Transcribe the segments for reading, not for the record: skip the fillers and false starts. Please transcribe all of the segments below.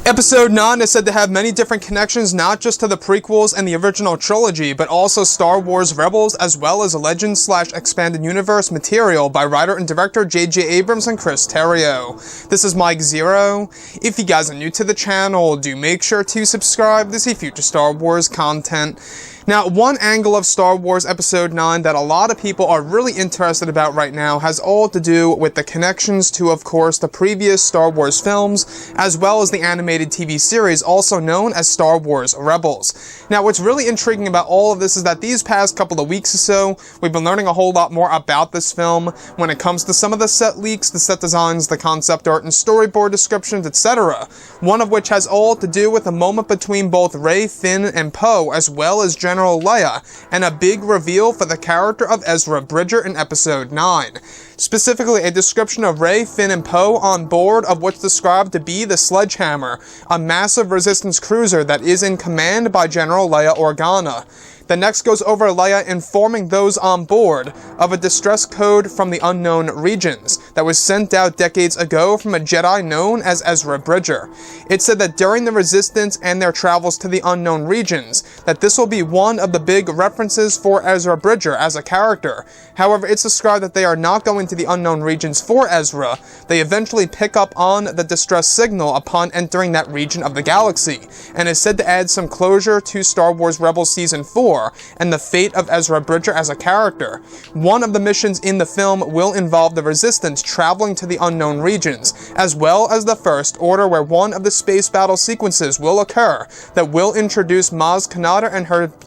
Episode 9 is said to have many different connections, not just to the prequels and the original trilogy, but also Star Wars Rebels, as well as Legends/Expanded Universe material by writer and director J.J. Abrams and Chris Terrio. This is Mike Zero. If you guys are new to the channel, do make sure to subscribe to see future Star Wars content. Now, one angle of Star Wars Episode 9 that a lot of people are really interested about right now has all to do with the connections to, of course, the previous Star Wars films, as well as the animated TV series, also known as Star Wars Rebels. Now, what's really intriguing about all of this is that these past couple of weeks or so, we've been learning a whole lot more about this film when it comes to some of the set leaks, the set designs, the concept art, and storyboard descriptions, etc. One of which has all to do with a moment between both Rey, Finn, and Poe, as well as General Leia, and a big reveal for the character of Ezra Bridger in Episode 9. Specifically, a description of Rey, Finn, and Poe on board of what's described to be the Sledgehammer, a massive Resistance cruiser that is in command by General Leia Organa. The next goes over Leia informing those on board of a distress code from the unknown regions that was sent out decades ago from a Jedi known as Ezra Bridger. It said that during the Resistance and their travels to the unknown regions, that this will be one of the big references for Ezra Bridger as a character. However, it's described that they are not going to the unknown regions for Ezra. They eventually pick up on the distress signal upon entering that region of the galaxy, and is said to add some closure to Star Wars Rebels Season 4 and the fate of Ezra Bridger as a character. One of the missions in the film will involve the Resistance traveling to the unknown regions, as well as the First Order, where one of the space battle sequences will occur that will introduce Maz Kanata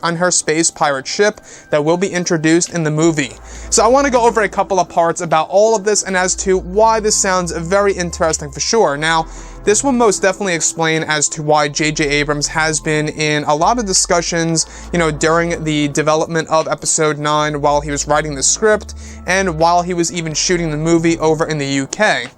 and her space pirate ship that will be introduced in the movie. So I want to go over a couple of parts about all of this and as to why this sounds very interesting for sure. Now, this will most definitely explain as to why J.J. Abrams has been in a lot of discussions, during the development of Episode 9 while he was writing the script and while he was even shooting the movie over in the UK.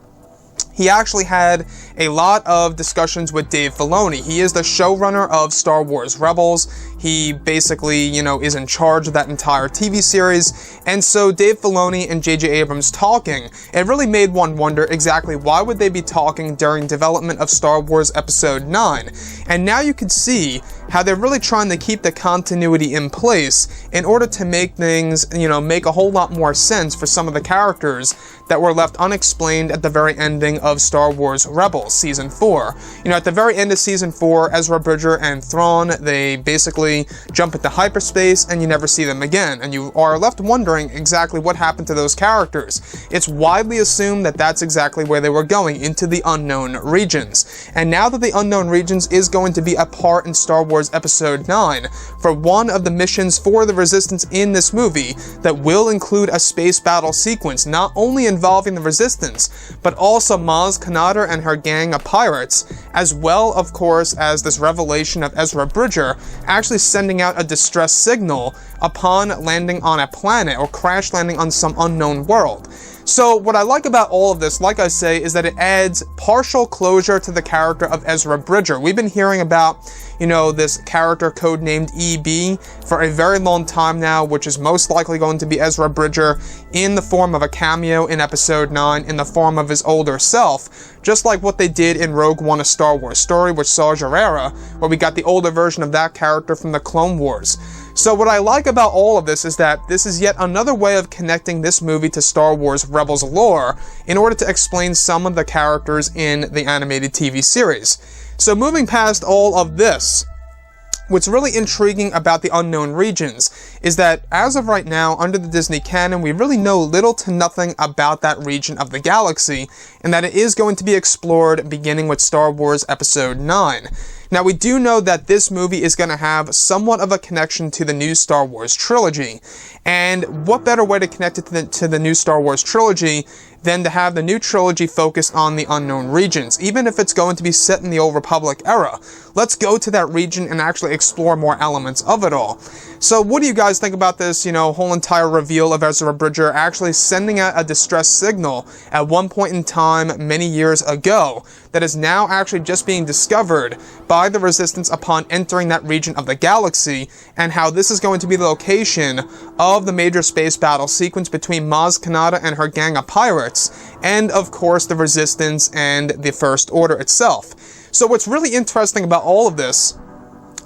He actually had a lot of discussions with Dave Filoni. He is the showrunner of Star Wars Rebels. He basically, is in charge of that entire TV series. And so Dave Filoni and J.J. Abrams talking, it really made one wonder exactly why would they be talking during development of Star Wars Episode 9. And now you can see how they're really trying to keep the continuity in place in order to make things, make a whole lot more sense for some of the characters that were left unexplained at the very ending of Star Wars Rebels Season 4. At the very end of Season 4, Ezra Bridger and Thrawn, they basically jump into hyperspace and you never see them again, and you are left wondering exactly what happened to those characters. It's widely assumed that that's exactly where they were going, into the unknown regions. And now that the unknown regions is going to be a part in Star Wars Episode 9, for one of the missions for the Resistance in this movie that will include a space battle sequence, not only involving the Resistance, but also Maz Kanata and her gang of pirates, as well, of course, as this revelation of Ezra Bridger actually sending out a distress signal upon landing on a planet or crash landing on some unknown world. So what I like about all of this, like I say, is that it adds partial closure to the character of Ezra Bridger. We've been hearing about, this character codenamed EB for a very long time now, which is most likely going to be Ezra Bridger in the form of a cameo in Episode 9 in the form of his older self, just like what they did in Rogue One: A Star Wars Story with Saw Gerrera, where we got the older version of that character from the Clone Wars. So what I like about all of this is that this is yet another way of connecting this movie to Star Wars Rebels lore in order to explain some of the characters in the animated TV series. So moving past all of this, what's really intriguing about the unknown regions is that as of right now, under the Disney canon, we really know little to nothing about that region of the galaxy, and that it is going to be explored beginning with Star Wars Episode 9. Now, we do know that this movie is going to have somewhat of a connection to the new Star Wars trilogy, and what better way to connect it to the new Star Wars trilogy than to have the new trilogy focus on the unknown regions, even if it's going to be set in the Old Republic era. Let's go to that region and actually explore more elements of it all. So what do you guys think about this, whole entire reveal of Ezra Bridger actually sending out a distress signal at one point in time many years ago that is now actually just being discovered by the Resistance upon entering that region of the galaxy, and how this is going to be the location of the major space battle sequence between Maz Kanata and her gang of pirates, and of course the Resistance and the First Order itself. So what's really interesting about all of this,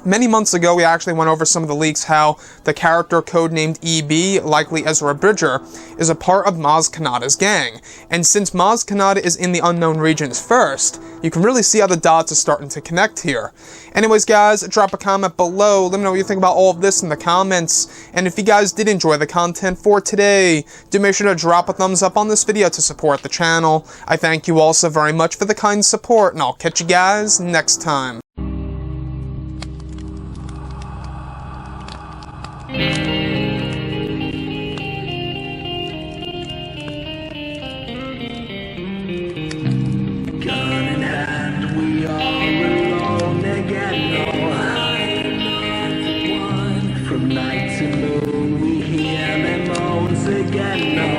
many months ago, we actually went over some of the leaks how the character codenamed EB, likely Ezra Bridger, is a part of Maz Kanata's gang. And since Maz Kanata is in the unknown regions first, you can really see how the dots are starting to connect here. Anyways, guys, drop a comment below. Let me know what you think about all of this in the comments. And if you guys did enjoy the content for today, do make sure to drop a thumbs up on this video to support the channel. I thank you all so very much for the kind support, and I'll catch you guys next time. From night to moon we hear them moans again.